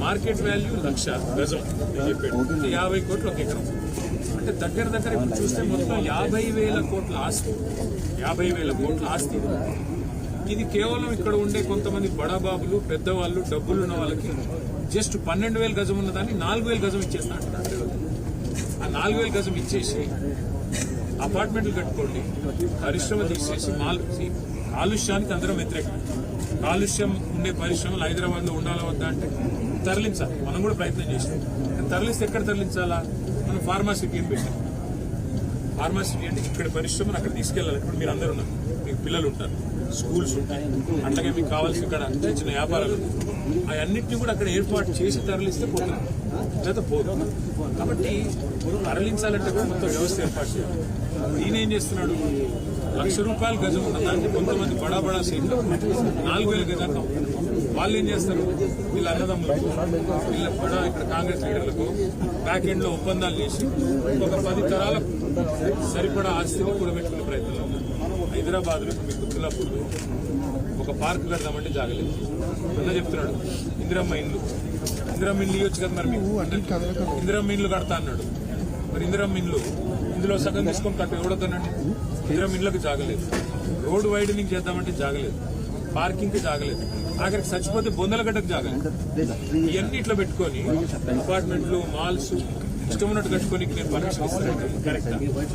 Market value 1,00,000 గజం నేను చెప్పాడు, 50 కోట్లు ఒక ఎకరం. అంటే దగ్గర ఇప్పుడు చూస్తే మొత్తం 50,000 కోట్ల ఆస్తి, 50,000 కోట్ల ఆస్తి. ఇది కేవలం ఇక్కడ ఉండే కొంతమంది బడాబాబులు, పెద్దవాళ్ళు, డబ్బులున్న వాళ్ళకి జస్ట్ 12,000 గజం ఉన్నదాన్ని 4,000 గజం ఇచ్చేస్తా అంటున్నారు. ఆ 4,000 గజం ఇచ్చేసి అపార్ట్మెంట్లు కట్టుకోండి, పరిశ్రమ తీసేసి కాలుష్యానికి అందరం వ్యతిరేకం. కాలుష్యం ఉండే పరిశ్రమలు హైదరాబాద్ లో ఉండాలా వద్దా అంటే తరలించాలి. మనం కూడా ప్రయత్నం చేసాం. తరలిస్తే ఎక్కడ తరలించాలా? మనం ఫార్మాసిటీ అని పెట్టాం. ఫార్మాసిటీ అంటే ఇక్కడ పరిశ్రమను అక్కడ తీసుకెళ్లాలి. ఇప్పుడు మీరు అందరూ ఉన్నారు, మీకు పిల్లలు ఉంటారు, స్కూల్స్ ఉంటాయి, అట్లాగే మీకు కావాల్సిన ఇక్కడ చిన్న వ్యాపారాలు, అవన్నింటినీ కూడా అక్కడ ఏర్పాటు చేసి తరలిస్తే పోతుంది, లేదా పోదు. కాబట్టి తరలించాలంటే మొత్తం వ్యవస్థ ఏర్పాటు చేయాలి. ఈయన ఏం చేస్తున్నాడు? ₹1,00,000 గజం ఉన్నదాన్ని కొంతమంది బడా సీట్లు 4,000 గజాలు. వాళ్ళు ఏం చేస్తారు? వీళ్ళ అన్నదమ్ములకు, వీళ్ళ ఇక్కడ కాంగ్రెస్ లీడర్లకు బ్యాక్ ఎండ్ లో ఒప్పందాలు చేసి ఒక 10 తరాలకు సరిపడా ఆస్తిని కూడబెట్టుకునే ప్రయత్నంలో ఉన్నారు. హైదరాబాద్ లో మీకు గుర్తులప్పుడు ఒక పార్క్ కడదామంటే జాగలేదు. అన్న చెప్తున్నాడు ఇందిరమ్మ ఇండ్లు ఇవ్వచ్చు కదా, మరి మీకు ఇందిరమ్మ ఇండ్లు కడతా అన్నాడు. మరి ఇందిరమ్మ ఇండ్లు ఇందులో సగం తీసుకొని కట్టు ఎవడతానండి? ఇందిరమ్మ ఇండ్లకు జాగలేదు. రోడ్ వైడనింగ్ చేద్దామంటే జాగలేదు, పార్కింగ్ కి జాగలేదు, ఆఖరికి చచ్చిపోతే బొందలగడ్డకు జాగలేదు. ఇవన్నీ ఇట్లా పెట్టుకొని అపార్ట్మెంట్లు, మాల్స్ ఇష్టం ఉన్నట్టు కట్టుకొని నేను పర్మిషన్ ఇస్తాను. కరెక్ట్.